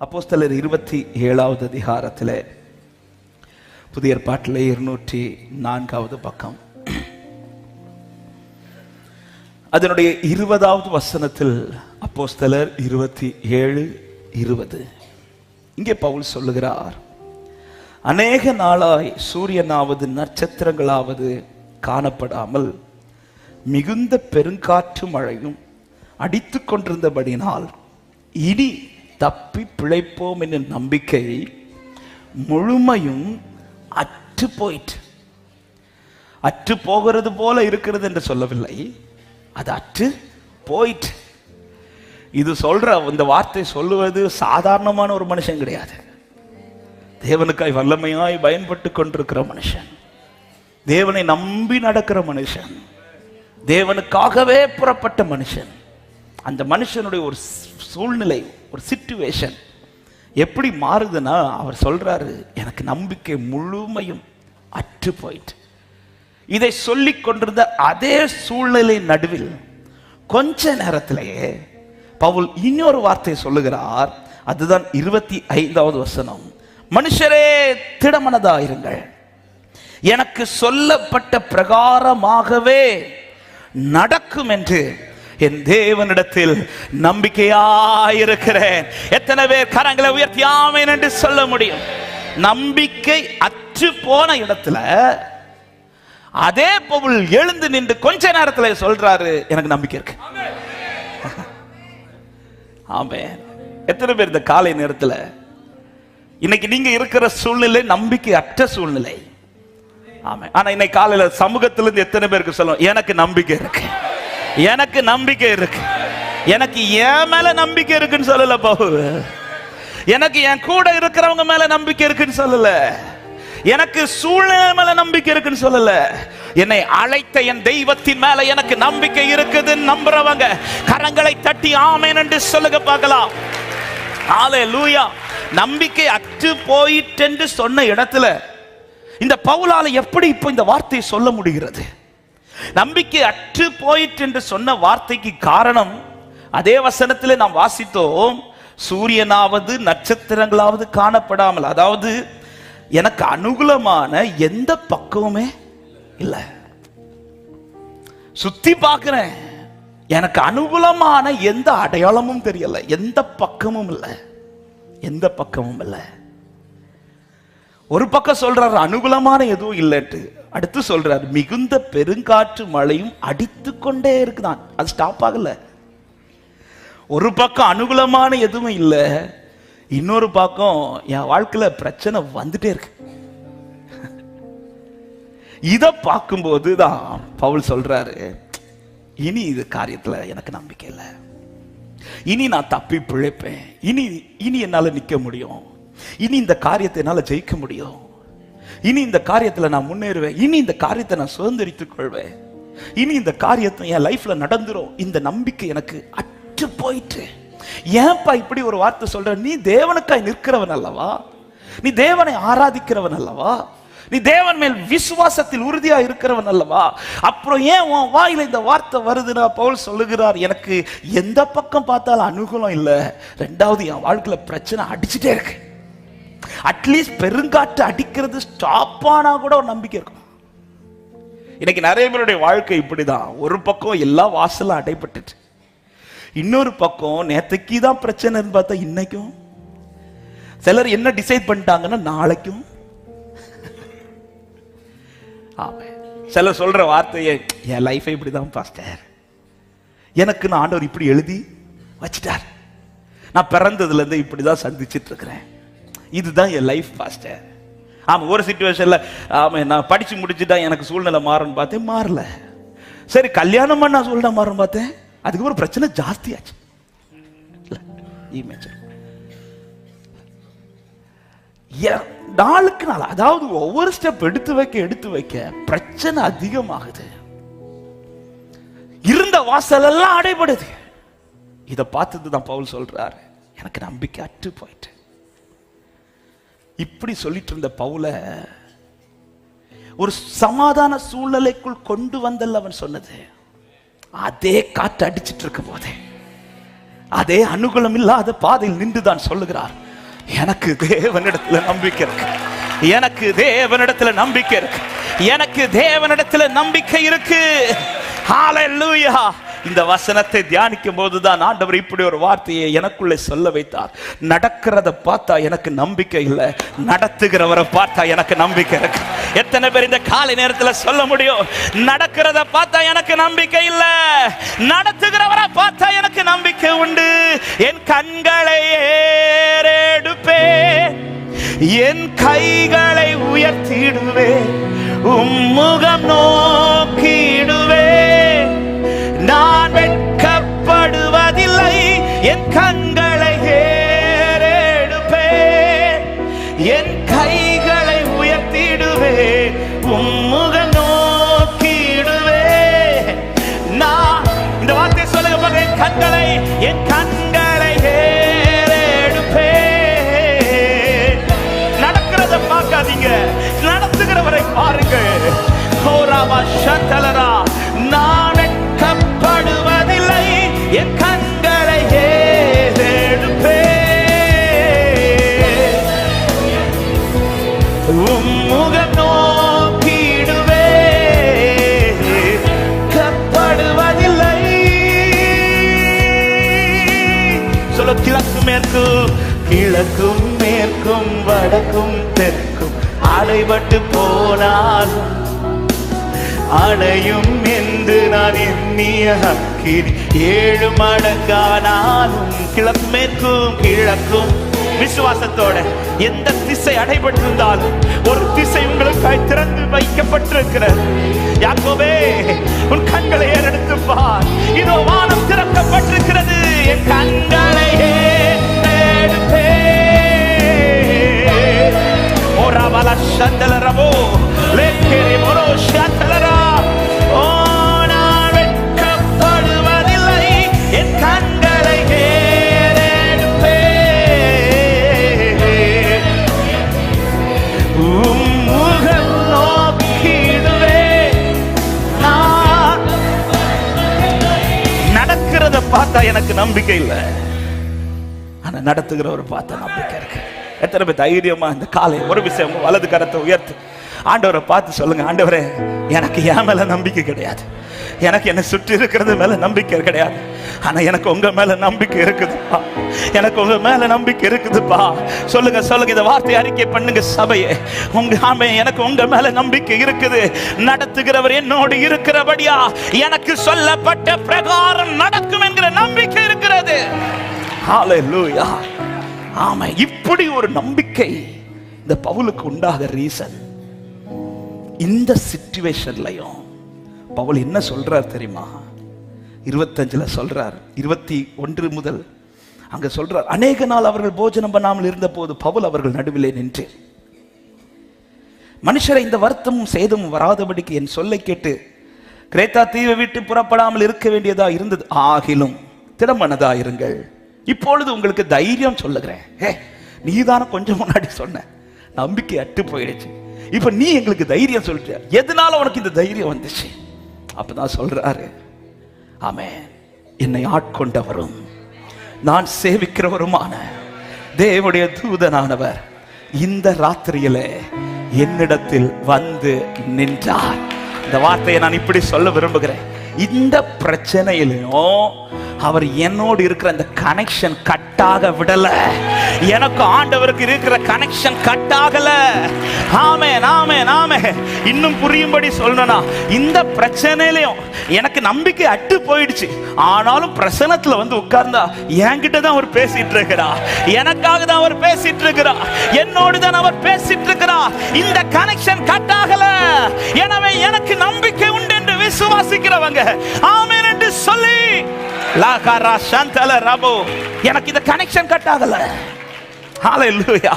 அப்போஸ்தலர் 27வது அதிகாரத்திலே புதிய ஏற்பாட்டிலே 204வது பக்கம் அதனுடைய 20வது வசனத்தில் அப்போஸ்தலர் 27:20 இங்கே பவுல் சொல்லுகிறார், அநேக நாளாய் சூரியனாவது நட்சத்திரங்களாவது காணப்படாமல் மிகுந்த பெருங்காற்று மழையும் அடித்து கொண்டிருந்தபடினால் இனி தப்பி பிழைப்போம் என்ற நம்பிக்கை முழுமையும் அற்று போயிற்று. அற்று போகிறது போல இருக்கிறது என்று சொல்லவில்லை, அது அற்று போயிற்று. இது சொல்ற இந்த வார்த்தை சொல்லுவது சாதாரணமான ஒரு மனுஷன் கிடையாது. தேவனுக்காய் வல்லமையாய் பயன்பட்டு கொண்டிருக்கிற மனுஷன், தேவனை நம்பி நடக்கிற மனுஷன், தேவனுக்காகவே புறப்பட்ட மனுஷன். அந்த மனுஷனுடைய ஒரு சூழ்நிலை, ஒரு சிச்சுவேஷன் எப்படி மாறுதுன்னா, அவர் சொல்றாரு, எனக்கு நம்பிக்கை முழுமையும் அற்று போயிட்டு. இதை சொல்லிக் கொண்டிருந்த அதே சூழ்நிலை நடுவில் கொஞ்ச நேரத்திலேயே பவுல் இன்னொரு வார்த்தையை சொல்லுகிறார். அதுதான் 25வது வசனம். மனுஷரே திடமனதாயிருங்கள், எனக்கு சொல்லப்பட்ட பிரகாரமாகவே நடக்கும் என்று என் தேவனிடத்தில் நம்பிக்கையாயிருக்கிறேன். எத்தனை பேர் கரங்களை உயர்த்தி ஆமென் என்று சொல்ல முடியும்? நம்பிக்கை அற்று போன இடத்துல அதே பவுல் எழுந்து நின்று கொஞ்ச நேரத்தில் சொல்றாரு, எனக்கு நம்பிக்கை இருக்கு. ஆமென். எத்தனை பேர் இந்த காலை நேரத்தில் இன்னைக்கு நீங்க இருக்கிற சூழ்நிலை நம்பிக்கை அற்ற சூழ்நிலை? ஆமென். ஆனா இன்னைக்கு காலையில சமூகத்திலிருந்து எத்தனை பேருக்கு சொல்லுவோம், எனக்கு நம்பிக்கை இருக்கு, எனக்கு நம்பிக்கை இருக்கு. எனக்கு என் மேல நம்பிக்கை இருக்குன்னு சொல்லல பவுல், எனக்கு என் கூட இருக்கிறவங்க மேல நம்பிக்கை இருக்குன்னு சொல்லல, எனக்கு சூழ்நிலை மேல நம்பிக்கை இருக்குன்னு சொல்லல, என்னை அழைத்த என் தெய்வத்தின் மேல எனக்கு நம்பிக்கை இருக்குதுன்னு நம்புறவங்க கரங்களை தட்டி ஆமென் என்று சொல்லுங்க பார்க்கலாம். ஹல்லேலூயா. நம்பிக்கை அற்று போயிட்டு என்று சொன்ன இடத்துல இந்த பவுலால எப்படி இப்போ இந்த வார்த்தையை சொல்ல முடிகிறது? நம்பிக்கை அற்று போயிட்டு என்று சொன்ன வார்த்தைக்கு காரணம், அதே வசனத்தில் நாம் வாசித்தோம், சூரியனாவது நட்சத்திரங்களாவது காணப்படாமல், அதாவது எனக்கு அனுகூலமான எந்த பக்கமுமே இல்லை. சுத்தி பார்க்கிறேன், எனக்கு அனுகூலமான எந்த அடையாளமும் தெரியல, எந்த பக்கமும் இல்லை, எந்த பக்கமும் இல்லை. ஒரு பக்கம் சொல்றாரு அனுகூலமான எதுவும் இல்லைட்டு, அடுத்து சொல்றாரு மிகுந்த பெருங்காற்று மழையும் அடித்து கொண்டே இருக்குதான், அது ஸ்டாப் ஆகல. ஒரு பக்கம் அனுகூலமான எதுவும் இல்லை, இன்னொரு பக்கம் என் வாழ்க்கையில பிரச்சனை வந்துட்டே இருக்கு. இத பார்க்கும்போது தான் பவுல் சொல்றாரு, இனி இது காரியத்துல எனக்கு நம்பிக்கை இல்லை, இனி நான் தப்பி பிழைப்பேன், இனி என்னால நிக்க முடியும், இனி இந்த காரியத்தை என்னால ஜெயிக்க முடியும், இனி இந்த காரியத்துல நான் முன்னேறுவேன், இனி இந்த காரியத்தை நான் சுதந்திரித்துக் கொள்வேன், இனி இந்த காரியத்தை என் லைஃப்ல நடந்துரும், இந்த நம்பிக்கை எனக்கு அற்று போயிட்டு. ஏன்பா இப்படி ஒரு வார்த்தை சொல்ற? நீ தேவனுக்காய் நிற்கிறவன் அல்லவா, நீ தேவனை ஆராதிக்கிறவன் அல்லவா, நீ தேவன் மேல் விசுவாசத்தில் உறுதியா இருக்கிறவன் அல்லவா, அப்புறம் ஏன் உன் வாயில இந்த வார்த்தை வருதுன்னா, பவுல் சொல்லுகிறார், எனக்கு எந்த பக்கம் பார்த்தாலும் அனுகூலம் இல்லை, ரெண்டாவது என் வாழ்க்கையில பிரச்சனை அடிச்சுட்டே இருக்கு, அட்லீஸ்ட் பெருங்காற்று அடிக்கிறது ஸ்டாப் ஆனா கூட ஒரு நம்பிக்கை இருக்கும். இன்னைக்கு நிறைய பேருடைய வாழ்க்கை இப்படிதான், ஒரு பக்கம் எல்லா வாசலும் அடைபட்டு, இன்னொரு பக்கம் நேத்தைக்கு தான் பிரச்சனைன்னு பார்த்தா இன்னைக்கும் சிலர் என்ன டிசைட் பண்ணிட்டாங்கன்னா நாளைக்கும். சிலர் சொல்ற வார்த்தையை, என் லைஃபை இப்படிதான் பாஸ்டர், எனக்கு நான் ஆண்டவர் இப்படி எழுதி வச்சிட்டார், நான் பிறந்ததுல இருந்து இப்படிதான் சந்திச்சிட்டு இருக்கிறேன், இதுதான் என் லைஃப் பாஸ்டர். ஆமா, ஒரு சிச்சுவேஷன்ல ஆமா நான் படிச்சு முடிச்சுட்டா எனக்கு சூழ்நிலை மாறும்னு பார்த்தேன், மாறல. சரி கல்யாணம் பண்ண சூழ்நிலை மாறும் பார்த்தேன், அதுக்கப்புறம் பிரச்சனை ஜாஸ்தியாச்சு. நாளுக்கு நாள், அதாவது ஒவ்வொரு ஸ்டெப் எடுத்து வைக்க பிரச்சனை அதிகமாகுது, இருந்த வாசல் எல்லாம் அடைபடுது. இதை பார்த்துட்டு தான் பவுல் சொல்றாரு, எனக்கு நம்பிக்கை அற்று போயிட்டு. இப்படி சொல்லிட்டு இருந்த பவுல ஒரு சமாதான சூழ்நிலைக்குள் கொண்டு வந்தல்ல அவன் சொன்னது. அதே காற்று அடிச்சிட்டு இருக்கும் போதே, அதே அனுகூலம் இல்லாத பாதையில் நின்றுதான் சொல்லுகிறார், எனக்கு தேவனிடத்துல நம்பிக்கை இருக்கு, எனக்கு தேவனிடத்துல நம்பிக்கை இருக்கு, எனக்கு தேவனிடத்துல நம்பிக்கை இருக்கு. ஹல்லேலூயா. இந்த வசனத்தை தியானிக்கும் போதுதான் ஆண்டவர் இப்படி ஒரு வார்த்தையை எனக்குள்ளே சொல்ல வைத்தார். நடக்கிறத பார்த்தா எனக்கு நம்பிக்கை இல்லை, நடத்துகிறவரை பார்த்தா எனக்கு நம்பிக்கை இருக்கு. எத்தனை பேர் இந்த காலை நேரத்தில் சொல்ல முடியும், நடக்கிறத பார்த்தா எனக்கு நம்பிக்கை இல்லை, நடத்துகிறவரை பார்த்தா எனக்கு நம்பிக்கை உண்டு. என் கண்களை ஏறெடுப்பேன், என் கைகளை உயர்த்திடுவேன், உம்முகம் நோக்கிடுவேன், நான் வெட்கப்படுவதில்லை, என் கண்களை ஏறெடுப்பேன், என் கைகளை உயர்த்திடுவேன், உம்முகம் நோக்கிடுவேன். நான் இந்த வார்த்தை சொல்லுங்க, என் கண்களை, என் கண்களை ஏறெடுப்பேன். நடக்கிறத பார்க்காதீங்க, நடத்துகிறவரை பாருங்கள். கோராவா சந்தலரா, நான் வெட்கப்படுவதில்லை, என் கண்களை ஏறெடுப்பேன், உம்முகம் நோக்கிடுவேன், வெட்கப்படுவதில்லை. சொல்ல, கிழக்கும் மேற்கும், கிழக்கும் மேற்கும் வடக்கும் தெற்கும் அடைபட்டு போனாலும் அடையும் என்று நான் எண்ணிய அக்கினி 7 மடங்கானாலும். கிழக்கும் மேற்கும், கிழக்கும் விசுவாசத்தோட எந்த திசை அடைபட்டிருந்தாலும் ஒரு திசை உங்களுக்காய் திறந்து வைக்கப்பட்டிருக்கிறது. யாக்கோபே, உன் கண்களை ஏறெடுத்து பார், இதோ வானம் திறக்கப்பட்டிருக்கிறது. என் கண்களை ஏறெடுப்பேன். ஓராவல சந்தலரவோ லேக்கேரே மோரோ சந்தலரா. ஓ, நான் வெட்கப்படுவதில்லை, என் கண்களை ஏறெடுப்பேன், உம்முகம் நோக்கிடுவேன். நான் நடக்கிறத பார்த்தா எனக்கு நம்பிக்கை இல்லை, ஆனா நடத்துகிறவரை பார்த்தா நம்பிக்கை இருக்கு. எத்தனை பேர் தைரியமா இந்த காலை ஒரு விஷயம் வலது கரத்தை உயர்த்து ஆண்டவரை பார்த்து சொல்லுங்க, ஆண்டவரே, எனக்கு என் மேல நம்பிக்கை கிடையாது, எனக்கு என்ன சுற்றி இருக்கிறது மேல நம்பிக்கை கிடையாது, ஆனா எனக்கு உங்க மேல நம்பிக்கை இருக்குதுப்பா, எனக்கு உங்க மேல நம்பிக்கை இருக்குதுப்பா. சொல்லுங்க சொல்லுங்க, இந்த வார்த்தை அறிக்கை பண்ணுங்க சபையே. உங்க ஆமே, எனக்கு உங்க மேல நம்பிக்கை இருக்குது. நடத்துகிறவர் என்னோடு இருக்கிறபடியா எனக்கு சொல்லப்பட்ட பிரகாரம் நடக்கும் என்கிற நம்பிக்கை இருக்கிறது. ஹல்லேலூயா. ஆமா, இப்படி ஒரு நம்பிக்கை இந்த பவுலுக்கு உண்டாக ரீசன். இந்த சிச்சுவேஷன்லயும் பவுல் என்ன சொல்றார் தெரியுமா? 25 சொல்றார், 21 முதல் அங்க சொல்றார், அநேக நாள் அவர்கள் போஜனம் பண்ணாமல் இருந்த போது பவுல் அவர்கள் நடுவிலே நின்று, மனுஷரை இந்த வருத்தமும் சேதமும் வராதபடிக்கு என் சொல்லை கேட்டு கிரேத்தா தீவை விட்டு புறப்படாமல் இருக்க வேண்டியதா இருந்தது. ஆகிலும் திடமனதா இருங்கள், இப்பொழுது உங்களுக்கு தைரியம் சொல்லுகிறேன். நீதான கொஞ்சம் முன்னாடி சொன்ன நம்பிக்கை அட்டு போயிடுச்சு, இப்ப நீ எங்களுக்கு தைரியம் சொல்ற. எதனால உனக்கு இந்த தைரியம் வந்துச்சு? அப்பதான் சொல்றாரு, ஆமென், என்னை ஆட்கொண்டவரும் நான் சேவிக்கிறவருமான தேவனுடைய தூதனானவர் இந்த ராத்திரியிலே என்னிடத்தில் வந்து நின்றார். இந்த வார்த்தையை நான் இப்படி சொல்ல விரும்புகிறேன். இந்த பிரச்சனையிலும் அவர் என்னோடு இருக்கிற அந்த கனெக்ஷன் கட்டாக விடல. எனக்கு ஆண்டவருக்கு இருக்கிற கனெக்ஷன் கட்டாகல. ஆமென் ஆமென் ஆமென். இன்னும் புரியும்படி சொல்லணும்னா, இந்த பிரச்சனையிலையும் எனக்கு நம்பிக்கை அட்டு போயிடுச்சு, ஆனாலும் பிரசனத்துல வந்து உட்கார்ந்தா என்கிட்ட தான் அவர் பேசிட்டு இருக்கிறார், எனக்காக தான் அவர் பேசிட்டு இருக்கிறார், என்னோடு தான் அவர் பேசிட்டு இருக்கிறார். இந்த கனெக்ஷன் கட்டாகல. எனவே எனக்கு நம்பிக்கை உண்டு என்று விசுவாசிக்கிறவங்க ஆமென் என்று சொல்லி, லாகாரா சந்தல ரபோ, எனக்கு இந்த கனெக்ஷன் கட் ஆகல. ஹல்லேலூயா.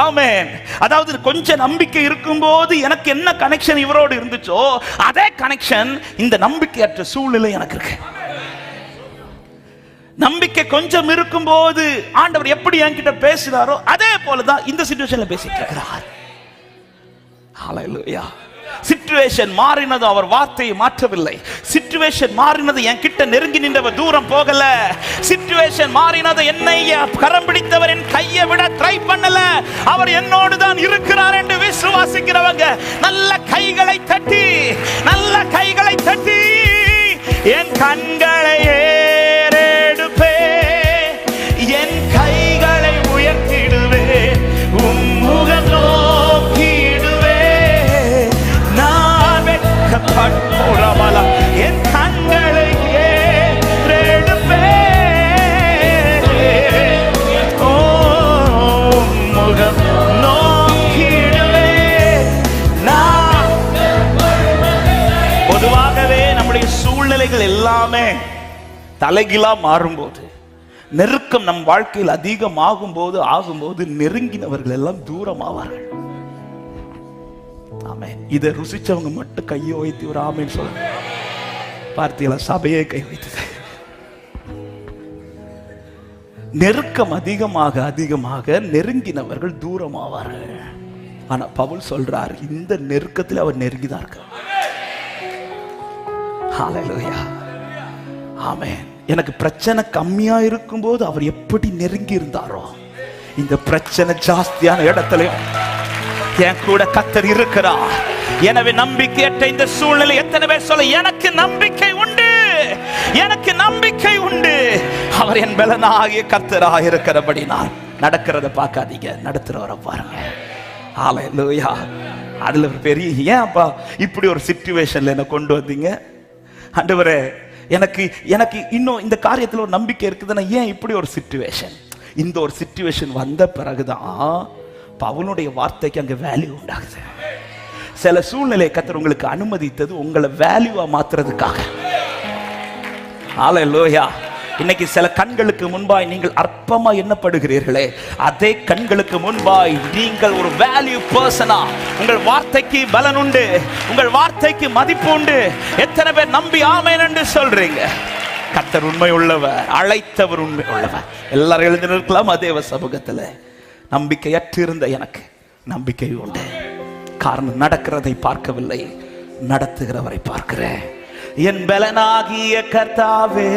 ஆமென். அதாவது கொஞ்சம் நம்பிக்கை இருக்கும்போது எனக்கு என்ன கனெக்ஷன் இவரோடு இருந்துச்சோ அதே கனெக்ஷன் இந்த நம்பிக்கையற்ற சூழ்நிலை எனக்கு இருக்கு. நம்பிக்கை கொஞ்சம் இருக்கும்போது ஆண்டவர் எப்படி என்கிட்ட பேசினாரோ அதே போலதான் இந்த சிச்சுவேஷன்ல பேசிட்டு இருக்கிறார். ஹல்லேலூயா. சிச்சுவேஷன் மாறினது அவர் வார்த்தையை மாற்றவில்லை. சிச்சுவேஷன் மாறினது என் கிட்ட நெருங்கி நின்றவர் தூரம் போகல. சிச்சுவேஷன் மாறினது என்னை கரம் பிடித்தவர் என் கையை விட ட்ரை பண்ணல. அவர் என்னோடு தான் இருக்கிறார் என்று விசுவாசிக்கிறவங்க நல்ல கைகளை தட்டி, நல்ல கைகளை தட்டி என் கண்களை ஏறெடுப்பே, என் கைகளை உயர்த்திடுவே, உம்முகம் நோக்கிடுவே, நான் வெட்கப்பட்டுறமல என் கண்களை ஏறெடுப்பே, உம்முகம் நோக்கிடுவே. பொதுவாகவே நம்முடைய சூழ்நிலைகள் எல்லாமே தலைகீழா மாறும்போது, நெருக்கம் நம் வாழ்க்கையில் அதிகமாகும் போது நெருங்கினவர்கள் எல்லாம் தூரமாவார்கள். ஆமென். இதை ருசிச்சவங்க மட்டும் கையை வைத்து ஒரு ஆமென் சொல்ல. பார்த்தீங்களா, சபையே கை வைத்தது. நெருக்கம் அதிகமாக அதிகமாக நெருங்கினவர்கள் தூரமாவார்கள். ஆனா பவுல் சொல்றார், இந்த நெருக்கத்தில் அவர் நெருங்கிதான் இருக்கார். ஹல்லேலூயா, ஆமென். எனக்கு பிரச்சனை கம்மியா இருக்கும் போது அவர் எப்படி நெருங்கி இருந்தாரோ, இந்த பிரச்சனை ஜாஸ்தியான இடத்துலயும் என் கூட கர்த்தர் இருக்கிறார். எனவே நம்பிக்கையற்ற இந்த சூழ்நிலை எத்தனை பேர் சொல்ல, எனக்கு நம்பிக்கை உண்டு, எனக்கு நம்பிக்கை உண்டு. அவர் என் பலனாகிய கர்த்தராக இருக்கிறபடினால் நடக்கிறத பார்க்காதீங்க, நடத்துறவரை பாருங்க. ஹல்லேலூயா. அதுல ஒரு பெரிய, ஏன் அப்பா இப்படி ஒரு சிச்சுவேஷன்ல என்ன கொண்டு வந்தீங்க ஆண்டவரே, எனக்கு எனக்கு இன்னும் இந்த காரியத்தில் ஒரு நம்பிக்கை இருக்குதுன்னா ஏன் இப்படி ஒரு சிச்சுவேஷன்? இந்த ஒரு சிச்சுவேஷன் வந்த பிறகுதான் பவுலுடைய வார்த்தைக்கு அங்க வேல்யூ உண்டாகுது. சில சூழ்நிலை கர்த்தர் உங்களுக்கு அனுமதித்தது உங்களை வேல்யூவா மாத்துறதுக்காக. ஹல்லேலூயா. இன்னைக்கு சில கண்களுக்கு முன்பாய் நீங்கள் அற்பமா எண்ணப்படுகிறீர்களே, அதே கண்களுக்கு முன்பாய் நீங்கள் ஒரு வேல்யூ பர்சனா. உங்கள் வார்த்தைக்கு பலன் உண்டு, உங்கள் வார்த்தைக்கு மதிப்பு உண்டு. எத்தனை பேர் நம்பி ஆமென் என்று சொல்றீங்க? கர்த்தர் உண்மை உள்ளவர், அழைத்தவர் உண்மை உள்ளவர். எல்லாரும் எழுந்து நிற்கலாம். அதே சமூகத்தில் நம்பிக்கையற்று இருந்த எனக்கு நம்பிக்கை உண்டு. காரணம், நடக்கிறதை பார்க்கவில்லை, நடத்துகிறவரை பார்க்கிறேன். என் பலனாகிய கர்த்தாவே,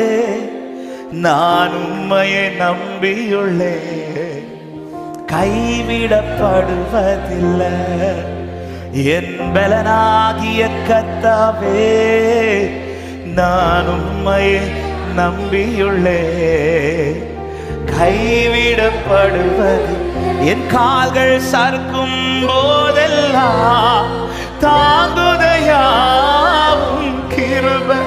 நான் உம்மையை நம்பியுள்ளேன், கைவிடப்படுவதில்லை. என் பலனாகிய கர்த்தாவே, நான் உம்மையை நம்பியுள்ளேன், கைவிடப்படுவது. என் கால்கள் சறுக்கும் போதெல்லாம் தாங்குதையாவும் கிருபை.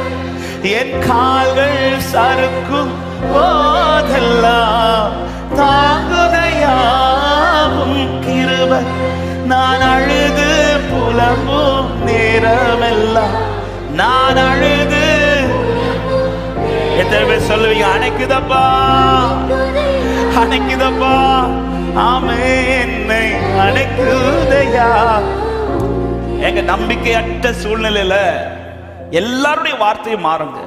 என் கால்கள் சறுக்கும் போதெல்லாம் தாங்குதையாவும் கிருபை. நான் அழுது புலம்பும் நேரமெல்லாம், நான் அழுது, எத்தனை பேர் சொல்லுவீங்க அணைக்குதப்பா, அணைக்குதப்பா, ஆமே என்னை அணைக்குதையா. எங்க நம்பிக்கையற்ற சூழ்நிலையில எல்லாருடைய வார்த்தையும் மாறுங்க.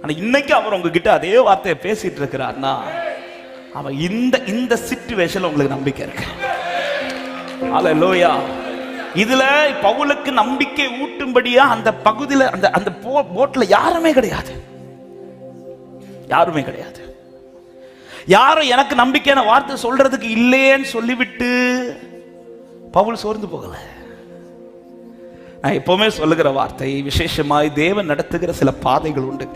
ஆனா இன்னைக்கு அவர் உங்ககிட்ட அதே வார்த்தையை பேசிட்டு இருக்கிறார்னா, அவன் இந்த சிச்சுவேஷன்ல உங்களுக்கு நம்பிக்கை இருக்கு. ஹல்லேலூயா. இதுல பவுலுக்கு நம்பிக்கை ஊட்டும்படியா அந்த பகுதியில அந்த போட்ல யாருமே கிடையாது, யாருமே கிடையாது. யாரும் எனக்கு நம்பிக்கையான வார்த்தை சொல்றதுக்கு இல்லையேன்னு சொல்லிவிட்டு பவுல் சோர்ந்து போகல. நான் எப்பவுமே சொல்லுகிற வார்த்தை, விசேஷமாய் தேவன் நடத்துகிற சில பாதைகள் உண்டு.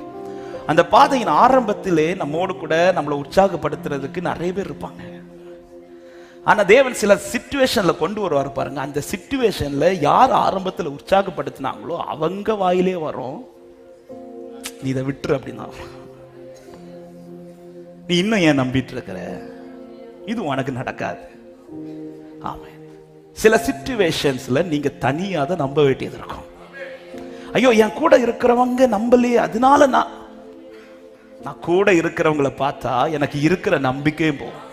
அந்த பாதையின் ஆரம்பத்திலே நம்மோடு கூட நம்மளை உற்சாகப்படுத்துறதுக்கு நிறைய பேர் இருப்பாங்க. ஆனா தேவன் சில சிச்சுவேஷன்ல கொண்டு வருவார் பாருங்க. அந்த சிச்சுவேஷன்ல யார் ஆரம்பத்தில் உற்சாகப்படுத்தினாங்களோ அவங்க வாயிலே வரும், நீ இதை விட்டுரு அப்படின்னா, நீ இன்னும் ஏன் நம்பிட்டு இருக்கிற, இது உனக்கு நடக்காது. ஆமா, சில சிச்சுவேஷன்ஸ்ல நீங்க தனியாக நம்ப வேண்டியது இருக்கும். ஐயோ என் கூட இருக்கிறவங்க நம்பலையே, அதனால நான் கூட இருக்கிறவங்களை பார்த்தா எனக்கு இருக்கிற நம்பிக்கையும் போகும்,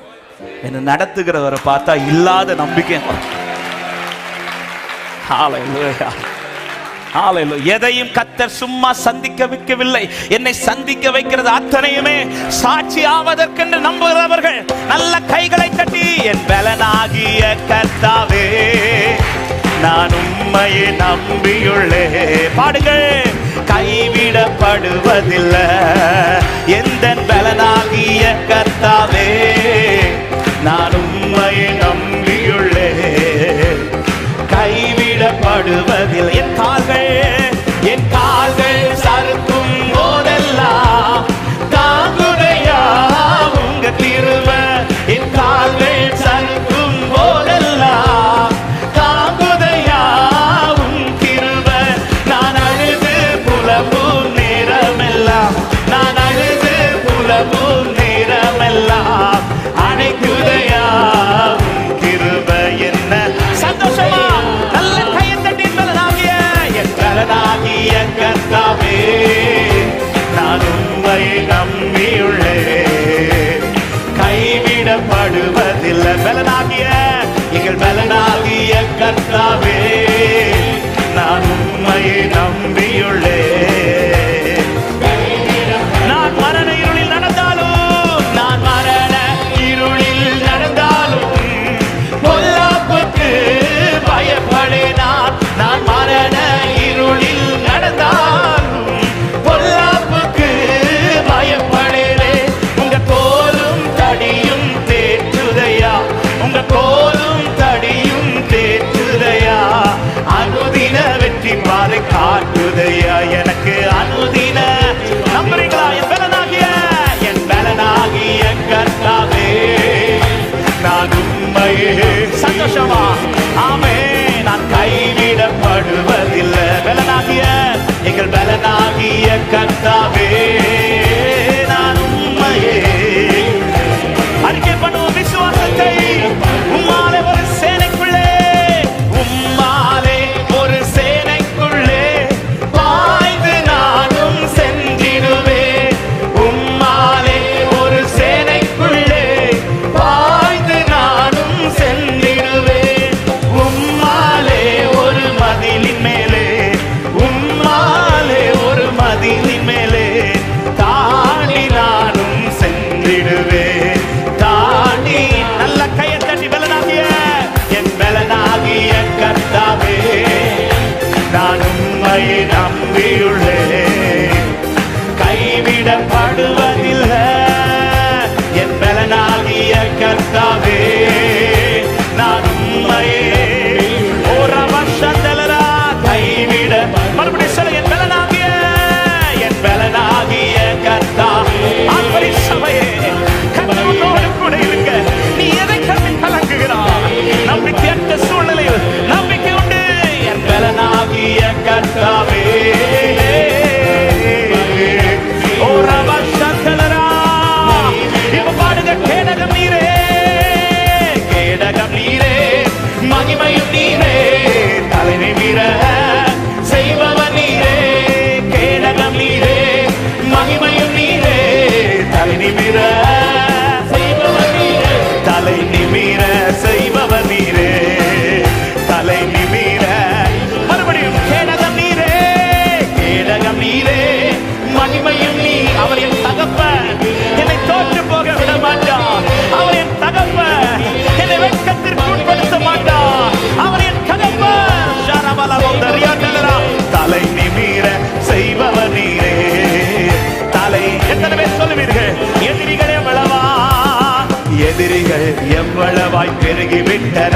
என்ன நடத்துகிறவரை பார்த்தா இல்லாத நம்பிக்கையும் வரும். ஹல்லேலூயா, ஹல்லேலூயா. எதையும் கர்த்தர் சும்மா சந்திக்க வைக்கவில்லை, என்னை சந்திக்க வைக்கிறது அத்தனையுமே சாட்சி ஆவதற்கென்று நம்புகிறவர்கள் நல்ல கைகளை தட்டி, என் பலனாகிய கர்த்தாவே நான் உம்மையை நம்பியுள்ளே. பாடுங்கள். கைவிடப்படுவதில்லை எந்த பலனாகிய கர்த்தாவே, நான் உம்மையை நம்பியுள்ளே. கைவிடப்படுவதில்லை. என் கால்கள் சறுக்கும் போதெல்லாம் தாங்குதையா உங்க கிருபை. என் கால்கள் சறுக்கும் போதெல்லாம் தாங்குதையா உன் கிருபை. நான் அழுது புலம்பும் நேரமெல்லாம், நான் அழுது புலம்பும் நேரமெல்லாம் அணைக்குதையா உன் கிருபை. என்ன சந்தோஷமா நல்ல கையத்தட்டி பலனாகிய என் பலனாகிய கர்த்தாவே, நான் உம்மையை நம்பியுள்ளே. கைவிடப்படுவதில்லை. பலனாகிய எங்கள் பலனாகிய கர்த்தாவே, நான் உம்மையை நம்பியுள்ளே. நான் மரண இருளில் நடந்தாலும், நான் மரண இருளில் நடந்தாலும் பொல்லாப்புக்கு பயப்படேனான். நான் மரண இருளில் நடந்தாலும் பொல்லாப்புக்கு பயப்படேனே. உங்க கோலும் தடியும் தேற்றுதையா, உங்க கோலும் தடியும் தேற்றுதையா. அனுதின வெற்றி பாதை காட்டுதையா எனக்கு. அனுதின நம்புறீங்களா? என் பலனாகிய கர்த்தாவே, நான் உம்மையே. சந்தோஷமா ஆமே. நான் கைவிடப்படுவதில்லை. பலனாகிய எங்கள் பலனாகிய கர்த்தாவே, நான் உம்மையே. அறிக்கை பண்ணுவோம் விசுவாசத்தை. உம்மாலே ஒரு சேனைக்குள்ளே, உம்மாலே ஒரு சேனைக்குள்ளே பாய்ந்து நானும் சென்றிடுவேன். உம்மாலே ஒரு சேனைக்குள்ளே பாய்ந்து நானும் சென்றிடுவேன். உம்மாலே ஒரு மதிலின் மேலே, உம்மாலே ஒரு மதிலின் மேலே தாண்டி நானும் சென்றிடுவேன். தாண்டி நல்ல கையை தட்டி பலனாகிய என் பலனாகிய கர்த்தாவே, நான் உம்மையை நம்பியுள்ளேன். கைவிடப்படுவதில்லை என் பலனாகிய கர்த்தாவே, நான் உம்மையே. ஒரு வருஷத்தலரா கைவிட மறுபடியும் சொல்ல. என் பலனாகிய கர்த்தா. ஆண்பரி சபையே, கர்த்தர் உன்னோடு கூட இருக்க. நீ எதை கண்டு கலங்குகிறாய்? நம்பிக்கையற்ற சூழ்நிலையில் நம்பிக்கை உண்டு. என் பலனாகிய கர்த்தாவே, ஒரு வருஷத்தலரா. இப்ப பாடுங்க. கேடகம் நீரே, கேடகம் நீரே, மகிமையும் நீரே, தலைமை மீற செய்பவன் நீரே. கேடகம் நீரே, மகிமையும் நீரே, தலை நிமிர செய்பவன் நீரே. தலை நிமிர செய்பவன் நீரே, தலை நிமிர. மறுபடியும் கேடகம் நீரே, கேடகம் நீரே, மகிமையும் நீ. அவர் என் தகப்பன், என்னை தோற்று போக விட மாட்டார். அவர் என் தகப்பன், என்னை வெட்கத்திற்கு உட்படுத்த மாட்டார். அவர் என் தகப்பன். தலை நிமிர செய்பவர் நீரே. தலை எத்தனை பேர் சொல்லுவீர்கள்? எதிரிகள் எவ்வளவா, எதிரிகள் எவ்வளவாய் பெருகி விட்டன,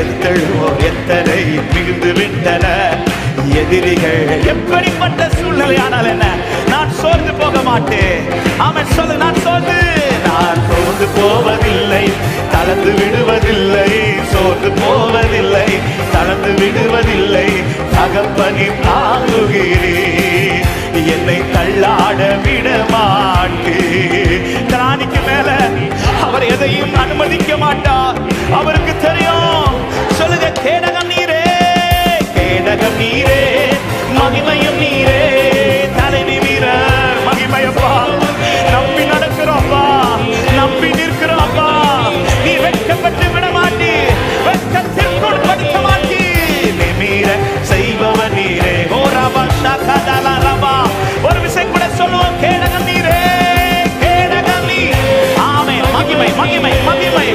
எத்தனை மிகுந்து விட்டன. எதிரிகள் எப்படிப்பட்ட சூழ்நிலையானால் என்ன, நான் சோர்ந்து போக மாட்டேன். அவன் சொல்லு, நான் சோர்ந்து போவதில்லை, தளர்ந்து விடுவதில்லை. சோர்ந்து போவதில்லை, தளர்ந்து விடுவதில்லை. தகப்பனை தாங்குகிறேன், என்னை தள்ளாட விட மாட்டேன். திராணிக்கு மேல அவர் எதையும் அனுமதிக்க மாட்டார். அவருக்கு தெரியும். சொல்லுங்க. கேடகம் நீரே, கேடகம் நீரே, மகிமையும் நீரே, தலைவி வீரர். மகிமையப்பா, நம்பி நடக்கிறோம்ப்பா, நம்பி நிற்கிறோம்ப்பா. நீ வெட்கப்பட்டு விட மாட்டி, வெட்கத்திற்கு உட்படுத்த மாட்டி. நிமிர செய்பவர் நீரே. ஒரு விஷயம் கூட சொல்லுவோம். கேடகம் நீரே, கேடகம் நீ. ஆமே. மகிமை மகிமை மகிமை.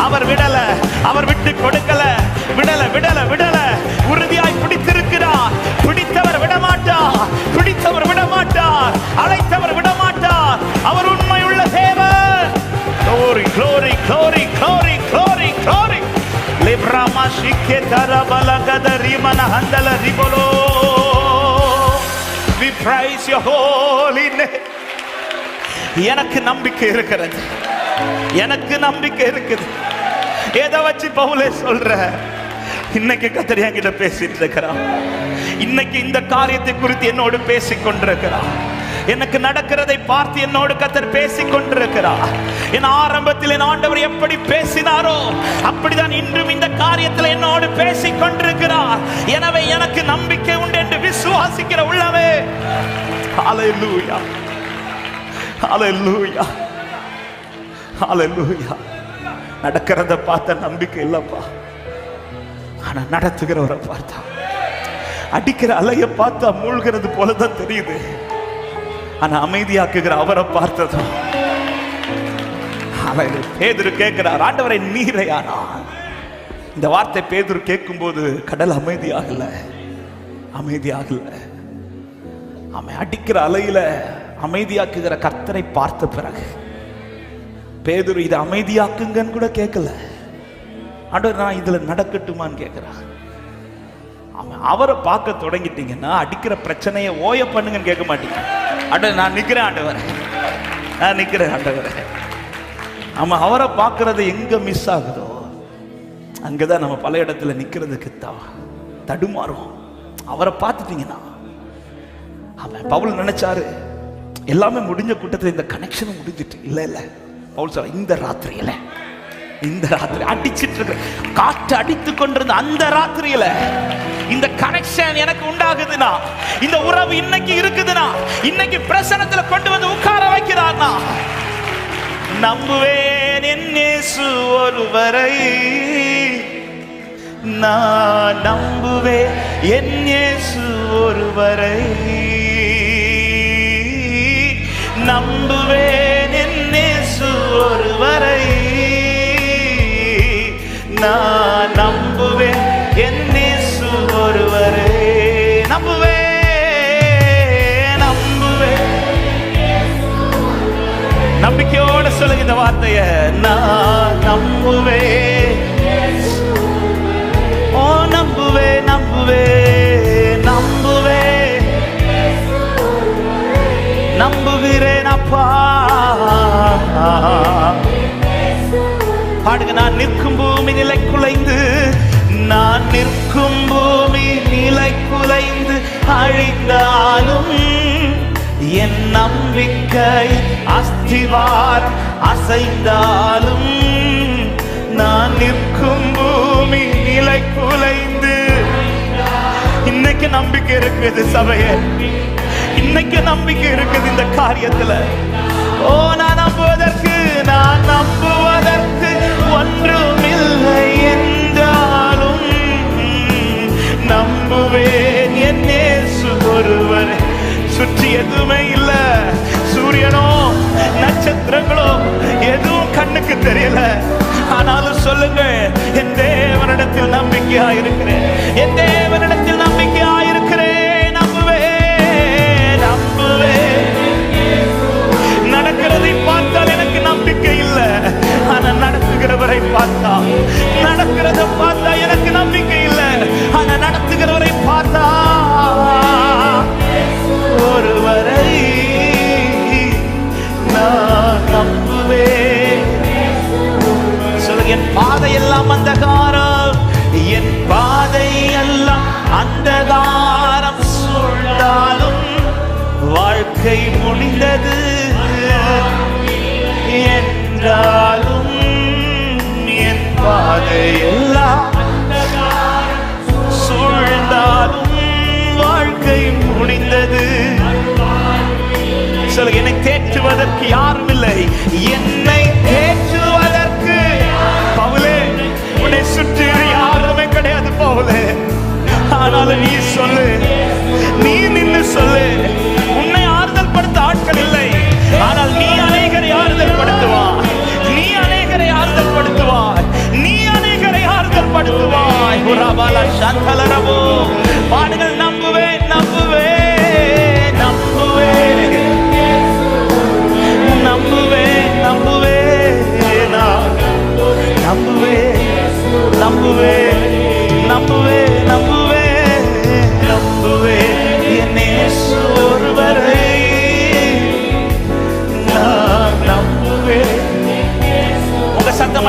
அவர் விடல, அவர் விட்டு கொடுக்கல, விடல விடல விடல, உறுதியாய் பிடித்திருக்கிறார். பிடித்தவர் விடமாட்டார், பிடித்தவர் விடமாட்டார், அழைத்தவர் விடமாட்டார். அவர் உண்மையுள்ள தேவன். Glory, glory, glory, glory, glory, glory. Lebrama shiketara balagada rimana handala ribolo. We praise your holy name. எனக்கு நம்பிக்கை இருக்கிறது, எனக்கு நம்பிக்கை இருக்குது. எதை வச்சு பவுலே சொல்ற? இன்னைக்கு கர்த்தர் என்கிட்ட பேசிட்டு இருக்கிறார். இன்னைக்கு இந்த காரியத்தை குறித்து என்னோடு பேசிக் கொண்டிருக்கிறார். எனக்கு நடக்கிறதை பார்த்து என்னோடு கர்த்தர் பேசிக் கொண்டிருக்கிறார். என் ஆரம்பத்தில் என் ஆண்டவர் எப்படி பேசினாரோ அப்படிதான் இன்றும் இந்த காரியத்தில் என்னோடு பேசிக் கொண்டிருக்கிறார். எனவே எனக்கு நம்பிக்கை உண்டு என்று விசுவாசிக்கிற உள்ளவே. ஹல்லேலூயா, ஹல்லேலூயா, ஹல்லேலூயா. நடக்கிறத பார்த்த நம்பிக்கை இல்லப்பா, ஆனா நடத்துகிறவரை பார்த்தா, அடிக்கிற அலைய பார்த்தா மூழ்கிறது போலதான் தெரியுது. ஆனா அமைதியாக்குகிற அவரை பார்த்ததும் பேதுரு கேட்கிறார், ஆண்டவரை நீரையானா? இந்த வார்த்தை பேதுரு கேட்கும் போது கடல் அமைதியாகல, அமைதியாகல. அவன் அடிக்கிற அலையில அமைதியாக்குகிற கர்த்தரை பார்த்த பிறகு பேதுரு இதை அமைதியாக்குங்கன்னு கூட கேட்கல. ஆண்டவர் நான் இதுல நடக்கட்டுமான்னு கேட்கிறான். அவரை பார்க்க தொடங்கிட்டீங்கன்னா அடிக்கிற பிரச்சனையை ஓய பண்ணுங்கன்னு கேட்க மாட்டீங்க. ஆண்டவர் நான் நிக்கிறேன், ஆண்டவரே நான் நிக்கிறேன், ஆண்டவரே. நம்ம அவரை பார்க்கறது எங்க மிஸ் ஆகுதோ அங்கதான் நம்ம பல இடத்துல நிக்கிறதுக்கு தடுமாறும். அவரை பார்த்துட்டீங்கன்னா அவன் பவுல் நினைச்சாரு எல்லாமே முடிஞ்ச கூட்டத்தில் இந்த கனெக்ஷன் முடிஞ்சிட்டு. இல்ல இல்ல பவுல் சொல்ற, இந்த ராத்திரியில, இந்த ராத்திரி அடிச்சிட்டு இருக்க காற்று அடித்து கொண்டிருந்த அந்த ராத்திரியில இந்த கனெக்ஷன் எனக்கு உண்டாகுதுன்னா, இந்த உறவு இன்னைக்கு இருக்குதுன்னா, இன்னைக்கு பிரசன்னத்துல கொண்டு வந்து உட்கார வைக்கிறார்னா, நம்புவேன் என் இயேசு ஒருவரை, நான் நம்புவேன் என் இயேசு ஒருவரை, நம்புவேன் என் இயேசு ஒருவரை, நான் நம்புவேன் என் இயேசு ஒருவரை, நம்புவேன், நம்புவேன். நம்பிக்கையோட சொல்லுங்க இந்த வார்த்தைய, நான் நம்புவேன், ஓ நம்புவேன், நம்புவேன், நம்புவேன், நம்புகிறேன் அப்பா. பாடுங்க, நான் நிற்கும் பூமி நிலை குலைந்து, நான் நிற்கும் பூமி நிலை குலைந்து அழிந்தாலும் என் நம்பிக்கை அஸ்திவாரம் அசைந்தாலும், நான் நிற்கும் பூமி நிலை குலைந்து. இன்னைக்கு நம்பிக்கை இருக்குது சபையே, இன்னைக்கு நம்பிக்கை இருக்குது இந்த காரியத்துல. ஓ நான் நம்புவதற்கு, நான் நம்புவதற்கு ஒன்றுமில்லை என்றாலும் நம்புவேன் என் இயேசு ஒருவரை. சுற்றி எதுவுமே இல்ல, சூரியனோ நட்சத்திரங்களோ எதுவும் கண்ணுக்கு தெரியல, ஆனாலும் சொல்லுங்க, என் தேவனிடத்தில் நம்பிக்கையா இருக்கிறேன், என் தேவனிடத்தில் நம்பிக்கையா இருக்கிறேன், நம்புவேன், நம்புவேன். நடக்கிறதை பார்த்தால் எனக்கு நம்பிக்கை இல்லை, ஆனா நடத்துகிறவரை பார்த்தா, நடக்கிறத பார்த்தா எனக்கு நம்பிக்கை இல்லை, ஆனா நடத்துகிறவரை பார்த்தா ஒருவரை நான் நம்புவேன். சொல்லுங்க, என் பாதையெல்லாம் அந்தகாரம், என் பாதையெல்லாம் அந்தகாரம் சூழ்ந்தாலும் வாழ்க்கை முடிந்தது என்றாலும், என் பாதையெல்லாம் சூழ்ந்தாலும் வாழ்க்கை முடிந்தது. சொல்லுங்க, என்னை தேற்றுவதற்கு யாரும் இல்லை, என்னை தேற்றுவதற்கு. பவுலே, உன்னை சுற்றி யாருமே கிடையாது பவுலே, ஆனாலும் நீ சொல்லு, நீ நின்று சொல்லு, உன்னை ஆறுதல் படுத்த ஆட்கள்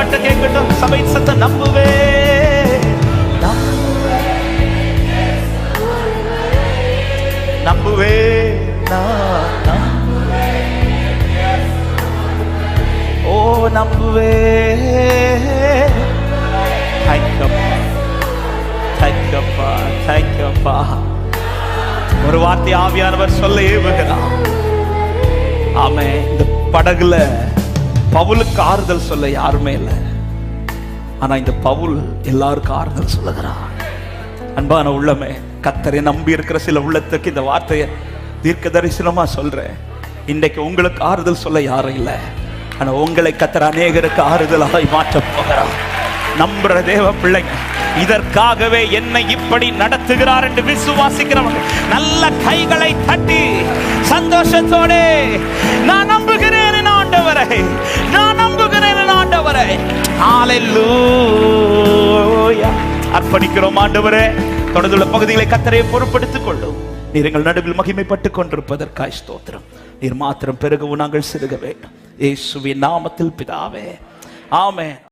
மட்டும் கேட்கட்டும். சபை சத்தம். நம்புவே நம்புவே ஓ நம்புவே. தேங்க்யூப்பா. ஒரு வார்த்தை ஆவியானவர் சொல்ல ஏவுகிறார். ஆமே. இந்த படகுல பவுலுக்கு ஆறுதல் சொல்ல யாருமே இல்லை. ஆனா இந்த பவுல் எல்லாருக்கும் ஆறுதல் சொல்லுகிறார். அன்பான உள்ளமே, கர்த்தரை நம்பி இருக்கிற சில உள்ளத்துக்கு இந்த வார்த்தையை தீர்க்க தரிசனமா சொல்றேன். இன்றைக்கு உங்களுக்கு ஆறுதல் சொல்ல யாரும் இல்லை. ஆனா உங்களை கர்த்தர் அநேகருக்கு ஆறுதலாய் மாற்ற போகிறார். நம்புற தேவ பிள்ளைங்க, இதற்காகவே என்னை இப்படி நடத்துகிறார் என்று விசுவாசிக்கிறவங்க நல்ல கைகளை தட்டி சந்தோஷத்தோடு நான் நம்புகிறேன் ஆண்டவரை, நான் நம்புகிறேன் ஆண்டவரை. ஹல்லேலூயா. அர்ப்பணிக்கிறோம் ஆண்டவரே. தொடர்ந்துள்ள பகுதிகளை கர்த்தரை பொறுப்படுத்திக் கொள்ளும். நீர் எங்கள் நடுவில் மகிமைப்பட்டுக் கொண்டிருப்பதற்காய் ஸ்தோத்திரம். நீர் மாத்திரம் பெருகவும் நாங்கள் சிறுக வேண்டும். இயேசுவின் நாமத்தில் பிதாவே, ஆமென்.